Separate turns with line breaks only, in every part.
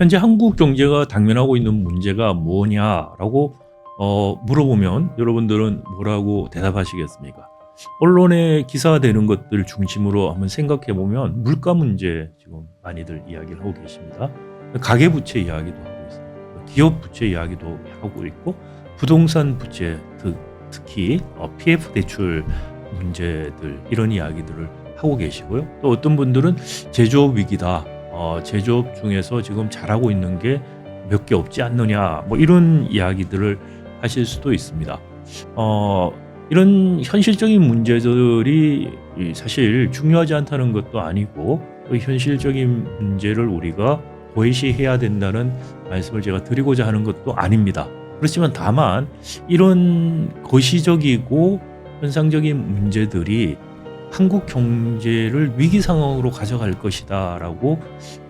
현재 한국 경제가 당면하고 있는 문제가 뭐냐라고 물어보면 여러분들은 뭐라고 대답하시겠습니까? 언론에 기사되는 것들 중심으로 한번 생각해 보면 물가 문제 지금 많이들 이야기를 하고 계십니다. 가계부채 이야기도 하고 있습니다. 기업 부채 이야기도 하고 있고 부동산 부채 특히 PF 대출 문제들 이런 이야기들을 하고 계시고요. 또 어떤 분들은 제조업 위기다. 제조업 중에서 지금 잘하고 있는 게 몇 개 없지 않느냐 뭐 이런 이야기들을 하실 수도 있습니다. 이런 현실적인 문제들이 사실 중요하지 않다는 것도 아니고 또 현실적인 문제를 우리가 도외시해야 된다는 말씀을 제가 드리고자 하는 것도 아닙니다. 그렇지만 다만 이런 거시적이고 현상적인 문제들이 한국 경제를 위기 상황으로 가져갈 것이다라고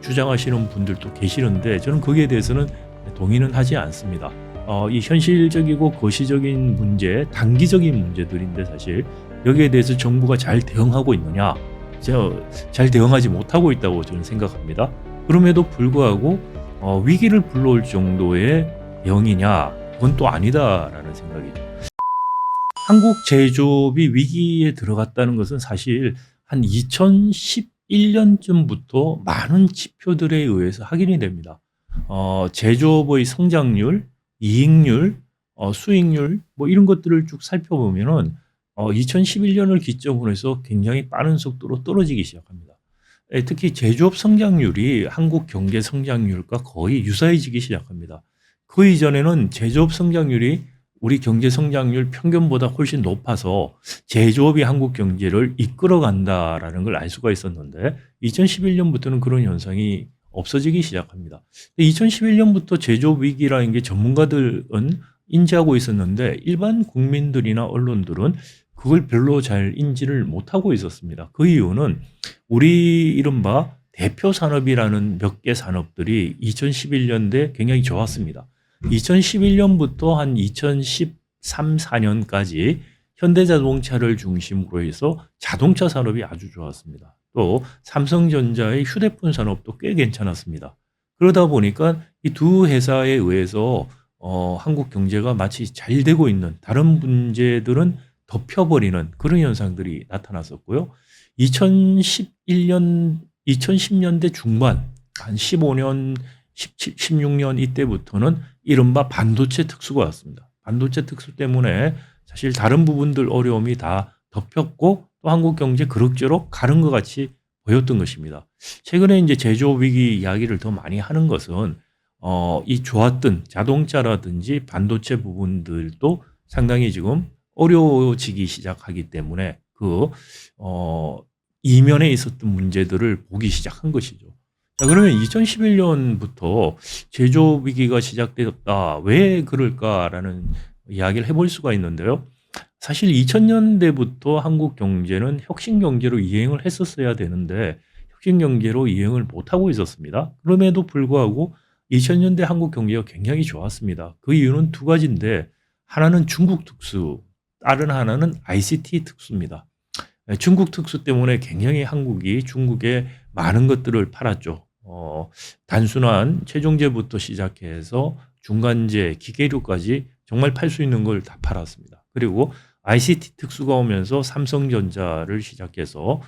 주장하시는 분들도 계시는데 저는 거기에 대해서는 동의는 하지 않습니다. 이 현실적이고 거시적인 문제, 단기적인 문제들인데 사실 여기에 대해서 정부가 잘 대응하고 있느냐? 잘 대응하지 못하고 있다고 저는 생각합니다. 그럼에도 불구하고 위기를 불러올 정도의 대응이냐? 그건 또 아니다라는 생각이죠. 한국 제조업이 위기에 들어갔다는 것은 사실 한 2011년쯤부터 많은 지표들에 의해서 확인이 됩니다. 제조업의 성장률, 이익률, 수익률 뭐 이런 것들을 쭉 살펴보면은 2011년을 기점으로 해서 굉장히 빠른 속도로 떨어지기 시작합니다. 특히 제조업 성장률이 한국 경제 성장률과 거의 유사해지기 시작합니다. 그 이전에는 제조업 성장률이 우리 경제 성장률 평균보다 훨씬 높아서 제조업이 한국 경제를 이끌어간다라는 걸 알 수가 있었는데 2011년부터는 그런 현상이 없어지기 시작합니다. 2011년부터 제조업 위기라는 게 전문가들은 인지하고 있었는데 일반 국민들이나 언론들은 그걸 별로 잘 인지를 못하고 있었습니다. 그 이유는 우리 이른바 대표 산업이라는 몇 개 산업들이 2011년대 굉장히 좋았습니다. 2011년부터 한 2013, 14년까지 현대자동차를 중심으로 해서 자동차 산업이 아주 좋았습니다. 또 삼성전자의 휴대폰 산업도 꽤 괜찮았습니다. 그러다 보니까 이 두 회사에 의해서 한국 경제가 마치 잘 되고 있는 다른 문제들은 덮여버리는 그런 현상들이 나타났었고요. 2010년대 중반 한 15년 17, 16년 이때부터는 이른바 반도체 특수가 왔습니다. 반도체 특수 때문에 사실 다른 부분들 어려움이 다 덮였고 또 한국 경제 그럭저럭 가는 것 같이 보였던 것입니다. 최근에 이제 제조업 위기 이야기를 더 많이 하는 것은 이 좋았던 자동차라든지 반도체 부분들도 상당히 지금 어려워지기 시작하기 때문에 이면에 있었던 문제들을 보기 시작한 것이죠. 자, 그러면 2011년부터 제조업 위기가 시작되었다. 왜 그럴까라는 이야기를 해볼 수가 있는데요. 사실 2000년대부터 한국 경제는 혁신 경제로 이행을 했었어야 되는데 혁신 경제로 이행을 못하고 있었습니다. 그럼에도 불구하고 2000년대 한국 경제가 굉장히 좋았습니다. 그 이유는 두 가지인데 하나는 중국 특수, 다른 하나는 ICT 특수입니다. 중국 특수 때문에 굉장히 한국이 중국에 많은 것들을 팔았죠. 단순한 최종재부터 시작해서 중간재, 기계류까지 정말 팔 수 있는 걸 다 팔았습니다. 그리고 ICT 특수가 오면서 삼성전자를 시작해서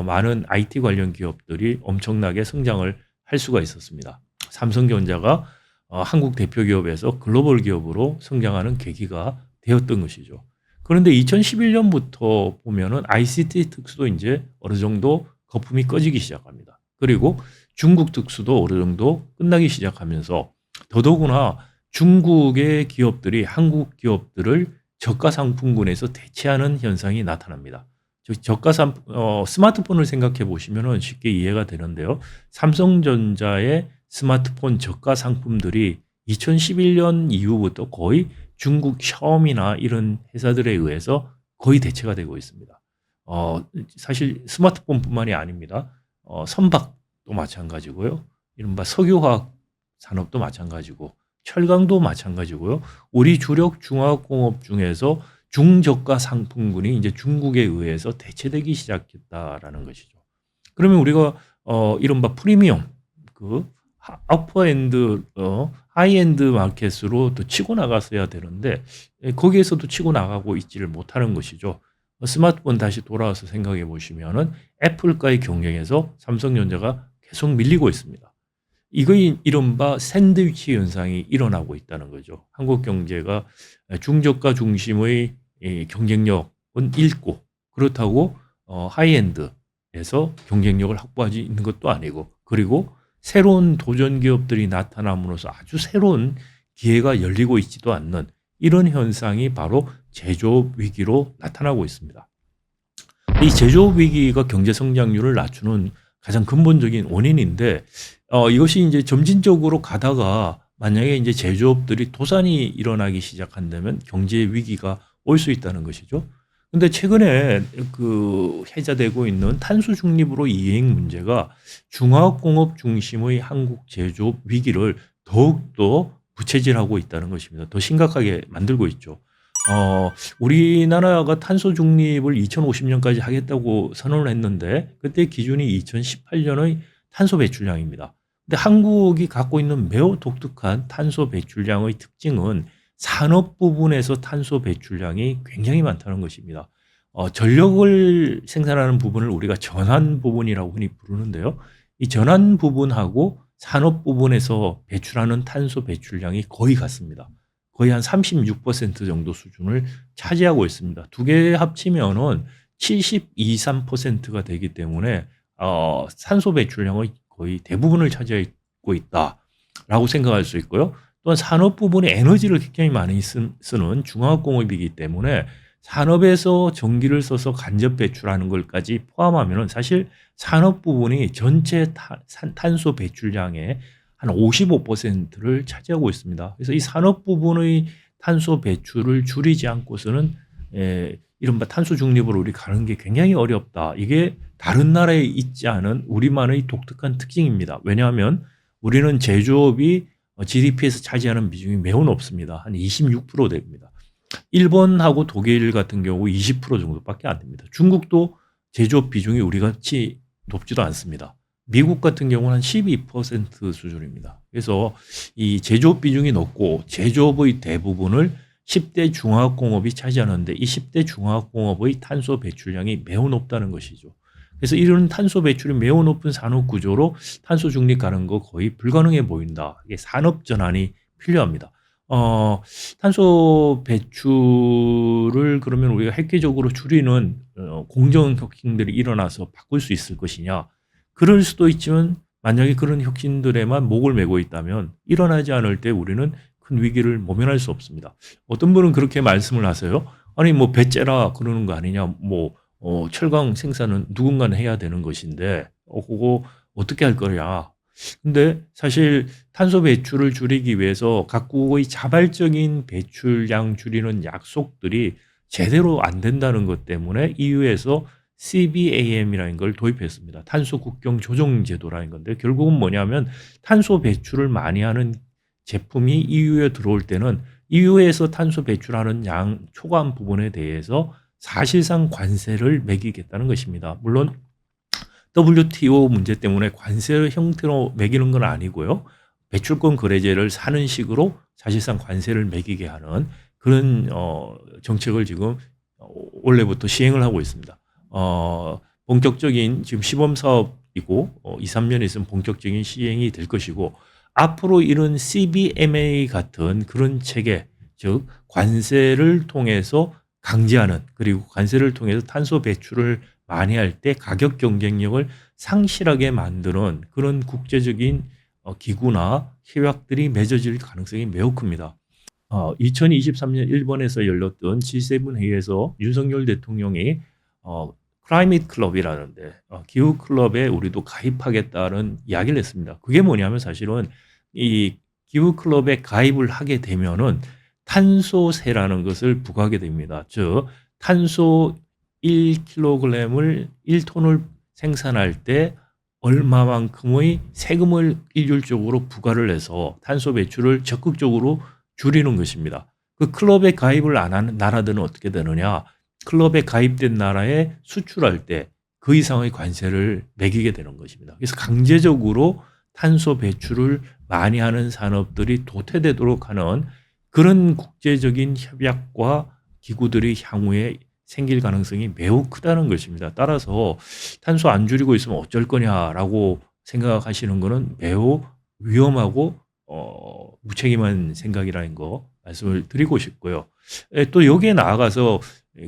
많은 IT 관련 기업들이 엄청나게 성장을 할 수가 있었습니다. 삼성전자가 한국 대표 기업에서 글로벌 기업으로 성장하는 계기가 되었던 것이죠. 그런데 2011년부터 보면은 ICT 특수도 이제 어느 정도 거품이 꺼지기 시작합니다. 그리고 중국 특수도 어느 정도 끝나기 시작하면서 더더구나 중국의 기업들이 한국 기업들을 저가 상품군에서 대체하는 현상이 나타납니다. 스마트폰을 생각해 보시면 쉽게 이해가 되는데요. 삼성전자의 스마트폰 저가 상품들이 2011년 이후부터 거의 중국 샤오미나 이런 회사들에 의해서 거의 대체가 되고 있습니다. 사실 스마트폰뿐만이 아닙니다. 선박도 마찬가지고요. 이른바 석유화학 산업도 마찬가지고 철강도 마찬가지고요. 우리 주력 중화공업 중에서 중저가 상품군이 이제 중국에 의해서 대체되기 시작했다라는 것이죠. 그러면 우리가 이른바 프리미엄 어퍼엔드 하이엔드 마켓으로 또 치고 나갔어야 되는데 거기에서도 치고 나가고 있지를 못하는 것이죠. 스마트폰 다시 돌아와서 생각해 보시면은 애플과의 경쟁에서 삼성전자가 계속 밀리고 있습니다. 이거 이른바 샌드위치 현상이 일어나고 있다는 거죠. 한국 경제가 중저가 중심의 경쟁력은 잃고 그렇다고 하이엔드에서 경쟁력을 확보하지 있는 것도 아니고 그리고 새로운 도전 기업들이 나타남으로써 아주 새로운 기회가 열리고 있지도 않는 이런 현상이 바로 제조업 위기로 나타나고 있습니다. 이 제조업 위기가 경제 성장률을 낮추는 가장 근본적인 원인인데 이것이 이제 점진적으로 가다가 만약에 이제 제조업들이 도산이 일어나기 시작한다면 경제 위기가 올 수 있다는 것이죠. 근데 최근에 그 회자되고 있는 탄소 중립으로 이행 문제가 중화공업 중심의 한국 제조업 위기를 더욱더 부채질하고 있다는 것입니다. 더 심각하게 만들고 있죠. 우리나라가 탄소 중립을 2050년까지 하겠다고 선언을 했는데 그때 기준이 2018년의 탄소 배출량입니다. 근데 한국이 갖고 있는 매우 독특한 탄소 배출량의 특징은 산업 부분에서 탄소 배출량이 굉장히 많다는 것입니다. 전력을 생산하는 부분을 우리가 전환 부분이라고 흔히 부르는데요. 이 전환 부분하고 산업 부분에서 배출하는 탄소 배출량이 거의 같습니다. 거의 한 36% 정도 수준을 차지하고 있습니다. 두 개 합치면은 72, 3%가 되기 때문에 산소 배출량의 거의 대부분을 차지하고 있다라고 생각할 수 있고요. 또한 산업 부분에 에너지를 굉장히 많이 쓰는 중화학공업이기 때문에 산업에서 전기를 써서 간접 배출하는 것까지 포함하면 사실 산업 부분이 전체 탄소 배출량의 한 55%를 차지하고 있습니다. 그래서 이 산업 부분의 탄소 배출을 줄이지 않고서는 이른바 탄소 중립으로 우리 가는 게 굉장히 어렵다. 이게 다른 나라에 있지 않은 우리만의 독특한 특징입니다. 왜냐하면 우리는 제조업이 GDP에서 차지하는 비중이 매우 높습니다. 한 26% 됩니다. 일본하고 독일 같은 경우 20% 정도밖에 안 됩니다. 중국도 제조업 비중이 우리 같이 높지도 않습니다. 미국 같은 경우는 한 12% 수준입니다. 그래서 이 제조업 비중이 높고 제조업의 대부분을 10대 중화학공업이 차지하는데 이 10대 중화학공업의 탄소 배출량이 매우 높다는 것이죠. 그래서 이런 탄소 배출이 매우 높은 산업 구조로 탄소 중립 가는 거 거의 불가능해 보인다. 이게 산업 전환이 필요합니다. 탄소 배출을 그러면 우리가 획기적으로 줄이는 공정 혁신들이 일어나서 바꿀 수 있을 것이냐? 그럴 수도 있지만 만약에 그런 혁신들에만 목을 메고 있다면 일어나지 않을 때 우리는 큰 위기를 모면할 수 없습니다. 어떤 분은 그렇게 말씀을 하세요. 아니 뭐 배째라 그러는 거 아니냐? 뭐 철강 생산은 누군가는 해야 되는 것인데 그거 어떻게 할 거냐? 근데 사실 탄소 배출을 줄이기 위해서 각국의 자발적인 배출량 줄이는 약속들이 제대로 안 된다는 것 때문에 EU에서 CBAM이라는 걸 도입했습니다. 탄소 국경 조정 제도라는 건데 결국은 뭐냐면 탄소 배출을 많이 하는 제품이 EU에 들어올 때는 EU에서 탄소 배출하는 양 초과한 부분에 대해서 사실상 관세를 매기겠다는 것입니다. 물론 WTO 문제 때문에 관세 형태로 매기는 건 아니고요. 배출권 거래제를 사는 식으로 사실상 관세를 매기게 하는 그런 정책을 지금 올해부터 시행을 하고 있습니다. 본격적인 지금 시범 사업이고 2, 3년에 있으면 본격적인 시행이 될 것이고 앞으로 이런 CBMA 같은 그런 체계 즉 관세를 통해서 강제하는 그리고 관세를 통해서 탄소 배출을 많이 할 때 가격 경쟁력을 상실하게 만드는 그런 국제적인 기구나 협약들이 맺어질 가능성이 매우 큽니다. 2023년 일본에서 열렸던 G7 회의에서 윤석열 대통령이 클라이밋 클럽이라는데 기후 클럽에 우리도 가입하겠다는 이야기를 했습니다. 그게 뭐냐면 사실은 이 기후 클럽에 가입을 하게 되면은 탄소세라는 것을 부과하게 됩니다. 즉 탄소 1kg을 1톤을 생산할 때 얼마만큼의 세금을 일률적으로 부과를 해서 탄소 배출을 적극적으로 줄이는 것입니다. 그 클럽에 가입을 안 하는 나라들은 어떻게 되느냐? 클럽에 가입된 나라에 수출할 때 그 이상의 관세를 매기게 되는 것입니다. 그래서 강제적으로 탄소 배출을 많이 하는 산업들이 도태되도록 하는 그런 국제적인 협약과 기구들이 향후에 생길 가능성이 매우 크다는 것입니다. 따라서 탄소 안 줄이고 있으면 어쩔 거냐라고 생각하시는 것은 매우 위험하고 무책임한 생각이라는 거 말씀을 드리고 싶고요. 또 여기에 나아가서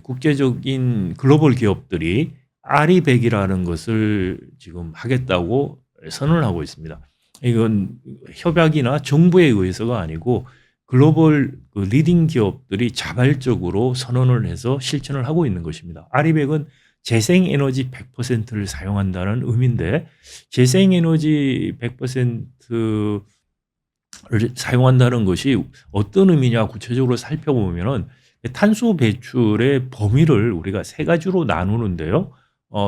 국제적인 글로벌 기업들이 아리백이라는 것을 지금 하겠다고 선언을 하고 있습니다. 이건 협약이나 정부에 의해서가 아니고 글로벌 그 리딩 기업들이 자발적으로 선언을 해서 실천을 하고 있는 것입니다. 아리백은 재생에너지 100%를 사용한다는 의미인데 재생에너지 100%를 사용한다는 것이 어떤 의미냐 구체적으로 살펴보면은 탄소 배출의 범위를 우리가 세 가지로 나누는데요.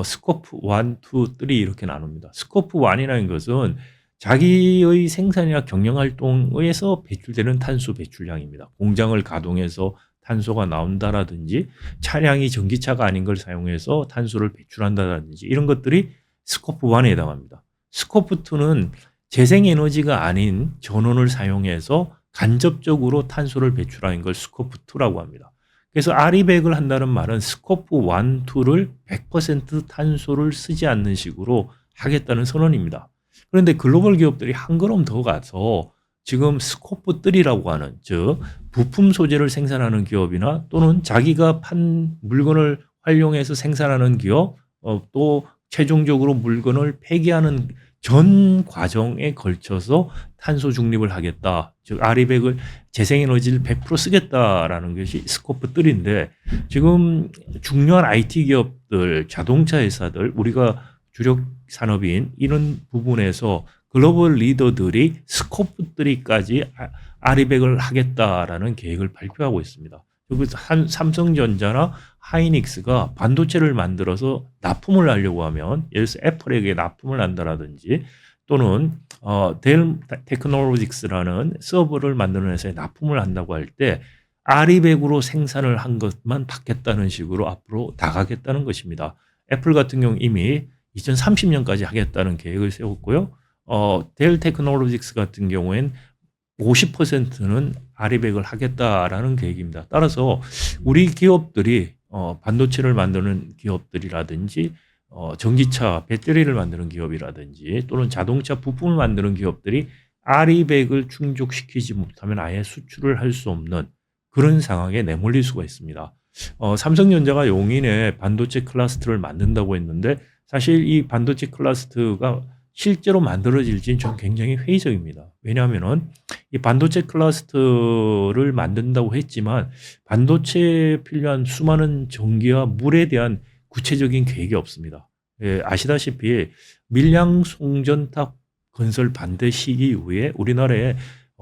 스코프 1, 2, 3 이렇게 나눕니다. 스코프 1이라는 것은 자기의 생산이나 경영 활동에서 배출되는 탄소 배출량입니다. 공장을 가동해서 탄소가 나온다라든지 차량이 전기차가 아닌 걸 사용해서 탄소를 배출한다라든지 이런 것들이 스코프 1에 해당합니다. 스코프 2는 재생에너지가 아닌 전원을 사용해서 간접적으로 탄소를 배출하는 걸 스코프 2라고 합니다. 그래서 아리백을 한다는 말은 스코프 1, 2를 100% 탄소를 쓰지 않는 식으로 하겠다는 선언입니다. 그런데 글로벌 기업들이 한 걸음 더 가서 지금 스코프 3라고 하는 즉 부품 소재를 생산하는 기업이나 또는 자기가 판 물건을 활용해서 생산하는 기업 또 최종적으로 물건을 폐기하는 전 과정에 걸쳐서 탄소 중립을 하겠다. 즉 아리백을 재생에너지를 100% 쓰겠다라는 것이 스코프 3인데 지금 중요한 IT 기업들, 자동차 회사들, 우리가 주력 산업인 이런 부분에서 글로벌 리더들이 스코프 3까지 아리백을 하겠다라는 계획을 발표하고 있습니다. 그래서 삼성전자나 하이닉스가 반도체를 만들어서 납품을 하려고 하면 예를 들어서 애플에게 납품을 한다라든지 또는 델 테크놀로직스라는 서버를 만드는 회사에 납품을 한다고 할 때 아리백으로 생산을 한 것만 받겠다는 식으로 앞으로 나가겠다는 것입니다. 애플 같은 경우 이미 2030년까지 하겠다는 계획을 세웠고요. 델 테크놀로직스 같은 경우엔 50%는 아리백을 하겠다라는 계획입니다. 따라서 우리 기업들이 반도체를 만드는 기업들이라든지 전기차 배터리를 만드는 기업이라든지 또는 자동차 부품을 만드는 기업들이 아리백을 충족시키지 못하면 아예 수출을 할 수 없는 그런 상황에 내몰릴 수가 있습니다. 삼성전자가 용인에 반도체 클러스터를 만든다고 했는데 사실 이 반도체 클러스터가 실제로 만들어질지는 좀 굉장히 회의적입니다. 왜냐하면은 이 반도체 클러스터를 만든다고 했지만 반도체에 필요한 수많은 전기와 물에 대한 구체적인 계획이 없습니다. 예, 아시다시피 밀양 송전탑 건설 반대 시기 이후에 우리나라에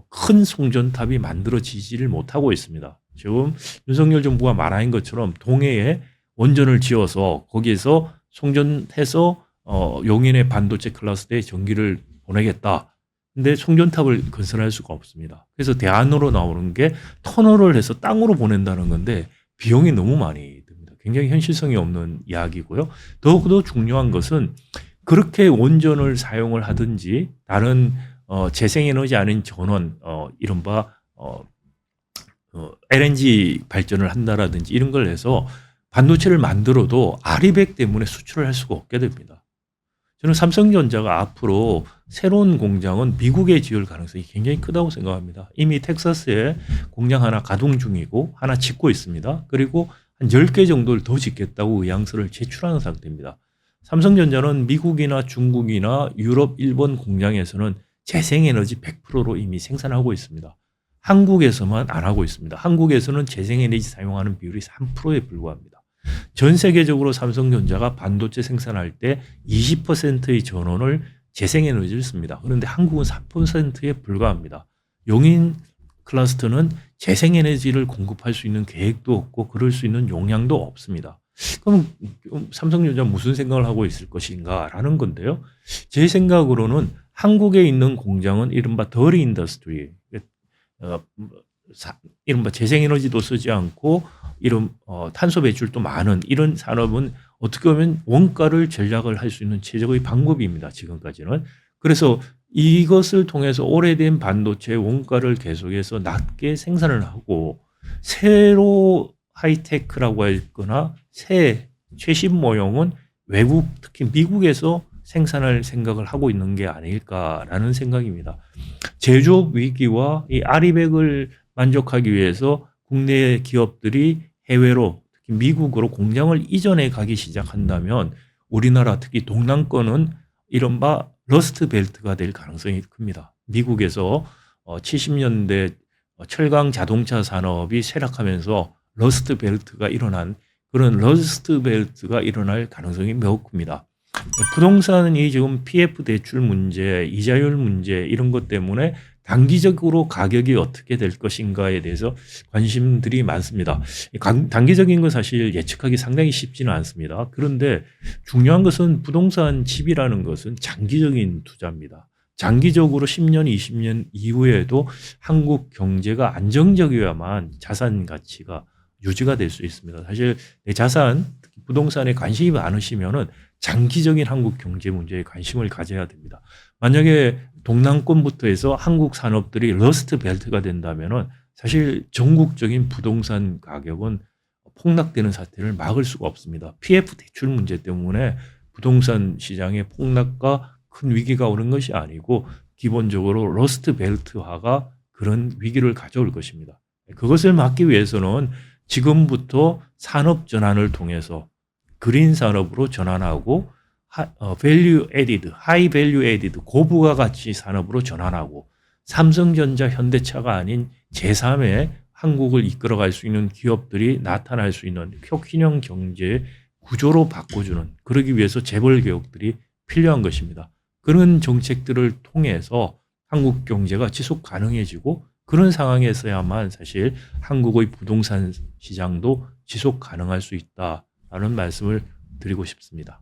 큰 송전탑이 만들어지지를 못하고 있습니다. 지금 윤석열 정부가 말한 것처럼 동해에 원전을 지어서 거기에서 송전해서 용인의 반도체 클러스터에 전기를 보내겠다. 근데 송전탑을 건설할 수가 없습니다. 그래서 대안으로 나오는 게 터널을 해서 땅으로 보낸다는 건데 비용이 너무 많이 듭니다. 굉장히 현실성이 없는 이야기고요. 더욱더 중요한 것은 그렇게 원전을 사용을 하든지 다른 재생에너지 아닌 전원 이른바 LNG 발전을 한다라든지 이런 걸 해서 반도체를 만들어도 아리백 때문에 수출을 할 수가 없게 됩니다. 저는 삼성전자가 앞으로 새로운 공장은 미국에 지을 가능성이 굉장히 크다고 생각합니다. 이미 텍사스에 공장 하나 가동 중이고 하나 짓고 있습니다. 그리고 한 10개 정도를 더 짓겠다고 의향서를 제출하는 상태입니다. 삼성전자는 미국이나 중국이나 유럽, 일본 공장에서는 재생에너지 100%로 이미 생산하고 있습니다. 한국에서만 안 하고 있습니다. 한국에서는 재생에너지 사용하는 비율이 3%에 불과합니다. 전 세계적으로 삼성전자가 반도체 생산할 때 20%의 전원을 재생에너지를 씁니다. 그런데 한국은 4%에 불과합니다. 용인 클러스터는 재생에너지를 공급할 수 있는 계획도 없고 그럴 수 있는 용량도 없습니다. 그럼 삼성전자 무슨 생각을 하고 있을 것인가라는 건데요. 제 생각으로는 한국에 있는 공장은 이른바 더리 인더스트리, 이른바 재생에너지도 쓰지 않고 이런 탄소 배출도 많은 이런 산업은 어떻게 보면 원가를 전략을 할 수 있는 최적의 방법입니다. 지금까지는. 그래서 이것을 통해서 오래된 반도체 원가를 계속해서 낮게 생산을 하고 새로 하이테크라고 할거나 새 최신 모형은 외국 특히 미국에서 생산할 생각을 하고 있는 게 아닐까라는 생각입니다. 제조업 위기와 이 아리백을 만족하기 위해서 국내 기업들이 해외로 특히 미국으로 공장을 이전해 가기 시작한다면 우리나라 특히 동남권은 이른바 러스트 벨트가 될 가능성이 큽니다. 미국에서 70년대 철강 자동차 산업이 쇠락하면서 러스트 벨트가 일어난 그런 러스트 벨트가 일어날 가능성이 매우 큽니다. 부동산이 지금 PF 대출 문제, 이자율 문제 이런 것 때문에 단기적으로 가격이 어떻게 될 것인가에 대해서 관심들이 많습니다. 단기적인 건 사실 예측하기 상당히 쉽지는 않습니다. 그런데 중요한 것은 부동산 집이라는 것은 장기적인 투자입니다. 장기적으로 10년, 20년 이후에도 한국 경제가 안정적이어야만 자산 가치가 유지가 될 수 있습니다. 사실 내 자산, 특히 부동산에 관심이 많으시면은 장기적인 한국 경제 문제에 관심을 가져야 됩니다. 만약에 동남권부터 해서 한국 산업들이 러스트 벨트가 된다면은 사실 전국적인 부동산 가격은 폭락되는 사태를 막을 수가 없습니다. PF 대출 문제 때문에 부동산 시장의 폭락과 큰 위기가 오는 것이 아니고 기본적으로 러스트 벨트화가 그런 위기를 가져올 것입니다. 그것을 막기 위해서는 지금부터 산업 전환을 통해서 그린 산업으로 전환하고 밸류 에디드, 하이 밸류 에디드, 고부가가치 산업으로 전환하고 삼성전자, 현대차가 아닌 제3의 한국을 이끌어갈 수 있는 기업들이 나타날 수 있는 혁신형 경제 구조로 바꿔주는, 그러기 위해서 재벌 개혁들이 필요한 것입니다. 그런 정책들을 통해서 한국 경제가 지속 가능해지고 그런 상황에서야만 사실 한국의 부동산 시장도 지속 가능할 수 있다라는 말씀을 드리고 싶습니다.